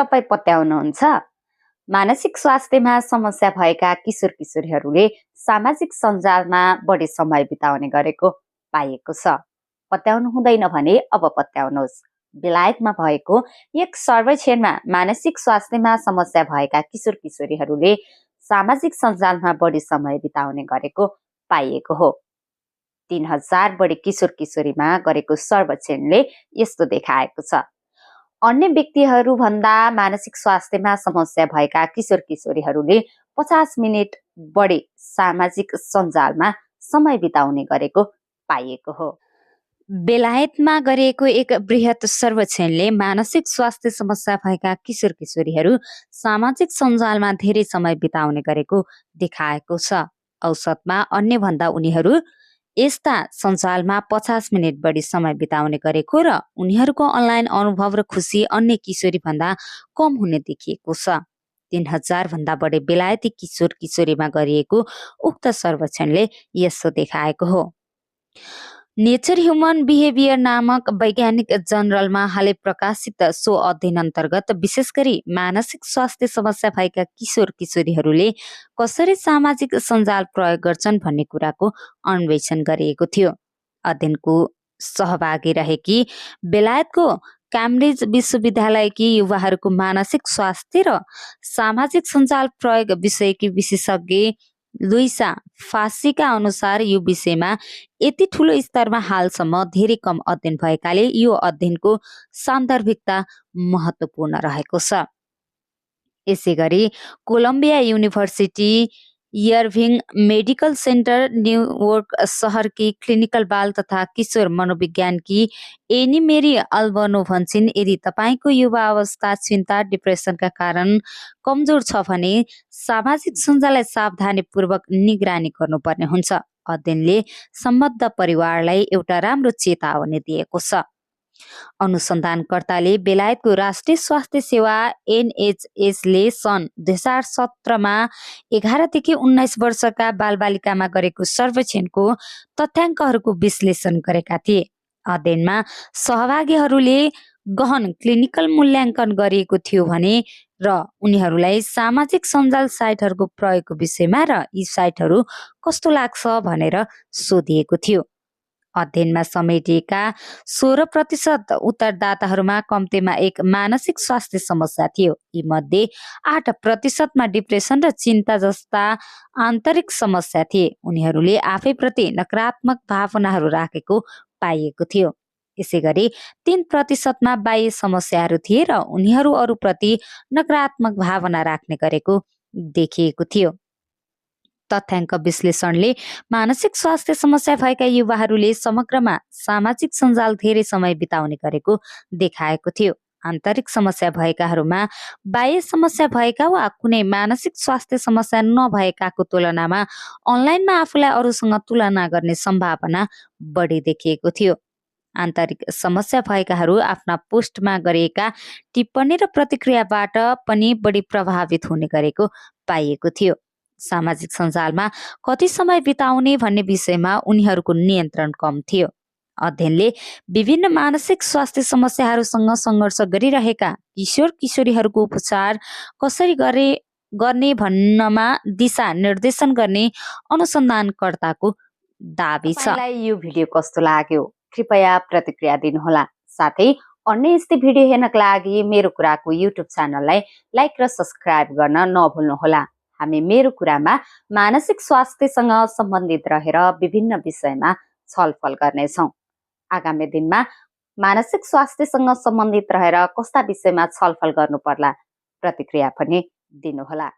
तपाई पत्याउनुहुन्छ? मानसिक स्वास्थ्यमा समस्या भएका किशोर किशोरीहरूले सामाजिक सञ्जालमा बढी समय बिताउने गरेको पाइएको छ। पत्याउनु हुँदैन भने अब पत्याउनुहोस्। बेलायतमा भएको एक सर्वेक्षणमा मानसिक स्वास्थ्यमा समस्या भएका किशोर किशोरीहरूले सामाजिक सञ्जालमा बढी समय बिताउने गरेको पाइएको हो। 3000 बढी किशोर किशोरीमा गरेको सर्वेक्षणले यस्तो देखाएको छ। अन्य व्यक्तिहरू भन्दा मानसिक स्वास्थ्यमा समस्या भएका किशोर किशोरीहरूले 50 मिनेट बढी सामाजिक सञ्जालमा समय बिताउने गरेको पाइएको हो। बेलायतमा गरिएको एक बृहत सर्वेक्षणले मानसिक स्वास्थ्य समस्या भएका किशोर किशोरीहरू सामाजिक सञ्जालमा धेरै समय बिताउने गरेको देखाएको छ। औसतमा अन्य भन्दा उनीहरू यस्ता सञ्जालमा 50 मिनेट बढी समय बिताउने गरेको र उनीहरूको अनलाइन अनुभव र खुसी अन्य किशोरी भन्दा कम हुने देखिएको छ। 3000 भन्दा बढी बेलायती किशोर किशोरीमा गरिएको उक्त सर्वेक्षणले यसो देखाएको हो। नेचर ह्युमन बिहेभियर नामक वैज्ञानिक जर्नलमा हालै प्रकाशित सो अध्ययन अन्तर्गत विशेष गरी मानसिक स्वास्थ्य समस्या भएका किशोर किशोरीहरूले कसरी सामाजिक सञ्जाल प्रयोग गर्छन् भन्ने कुराको अन्वेषण गरिएको थियो। अध्ययनको सहभागी रहेकी बेलायतको क्याम्ब्रिज विश्वविद्यालयकी युवाहरूको मानसिक स्वास्थ्य र सामाजिक सञ्जाल प्रयोग विषयकी विशेषज्ञ लुइसा फासीका अनुसार यो विषयमा यति ठूलो स्तरमा हालसम्म धेरै कम अध्ययन भएकाले यो अध्ययनको सान्दर्भिकता महत्त्वपूर्ण रहेको छ। यसैगरी Columbia university Irving medical center New York सहरकी क्लिनिकल बाल तथा किशोर मनोविज्ञानकी एनी मेरी अल्बनो भन्छन्, यदि तपाईको युवा अवस्था चिन्ता डिप्रेसनका कारण कमजोर छ भने सामाजिक सञ्जाललाई सावधानीपूर्वक निगरानी गर्नुपर्ने हुन्छ। अध्ययनले सम्बद्ध परिवारलाई एउटा राम्रो चेतावनी दिएको छ। अनुसन्धानकर्ताले बेलायतको राष्ट्रिय स्वास्थ्य सेवा एनएचएसले सन् 2017मा 11 देखि 19 वर्षका बालबालिकामा गरेको सर्वेक्षणको तथ्याङ्कहरूको विश्लेषण गरेका थिए। अध्ययनमा सहभागीहरूले गहन क्लिनिकल मूल्याङ्कन गरिएको थियो भने र उनीहरूलाई सामाजिक सञ्जाल साइटहरूको प्रयोगको विषयमा र यी साइटहरू कस्तो लाग्छ भनेर सोधिएको थियो। अध्ययनमा समेटिएका 16% उत्तरदाताहरूमा कम्तीमा एक मानसिक स्वास्थ्य समस्या थियो। यी मध्ये 8%मा डिप्रेसन र चिन्ता जस्ता आन्तरिक समस्या थिए। उनीहरूले आफैप्रति नकारात्मक भावनाहरू राखेको पाइएको थियो। यसैगरी 3%मा बाह्य समस्याहरू थिए र उनीहरू अरूप्रति नकारात्मक भावना राख्ने गरेको देखिएको थियो। तथ्याङ्क विश्लेषणले मानसिक स्वास्थ्य समस्या भएका युवाहरूले समग्रमा सामाजिक सञ्जाल धेरै समय बिताउने गरेको देखाएको थियो। आन्तरिक समस्या भएकाहरूमा बाह्य समस्या भएका वा कुनै मानसिक स्वास्थ्य समस्या नभएकाको तुलनामा अनलाइनमा आफूलाई अरूसँग तुलना गर्ने सम्भावना बढी देखिएको थियो। आन्तरिक समस्या भएकाहरू आफ्ना पोस्टमा गरिएका टिप्पणी र प्रतिक्रियाबाट पनि बढी प्रभावित हुने गरेको पाइएको थियो। सामाजिक सञ्जालमा कति समय बिताउने भन्ने विषयमा उनीहरूको नियन्त्रण कम थियो। अध्ययनले विभिन्न मानसिक स्वास्थ्य समस्याहरूसँग सङ्घर्ष गरिरहेका किशोर किशोरीहरूको उपचार कसरी गर्ने भन्नमा दिशा निर्देशन गर्ने अनुसन्धानकर्ताको दाबी छ। यो भिडियो कस्तो लाग्यो कृपया प्रतिक्रिया दिनुहोला। साथै अन्य यस्तै भिडियो हेर्नका लागि मेरो कुराको युट्युब च्यानललाई लाइक र सब्स्क्राइब गर्न नभुल्नुहोला। हामी मेरो कुरामा मानसिक स्वास्थ्यसँग सम्बन्धित रहेर विभिन्न विषयमा छलफल गर्नेछौँ। आगामी दिनमा मानसिक स्वास्थ्यसँग सम्बन्धित रहेर कस्ता विषयमा छलफल गर्नुपर्ला प्रतिक्रिया पनि दिनुहोला।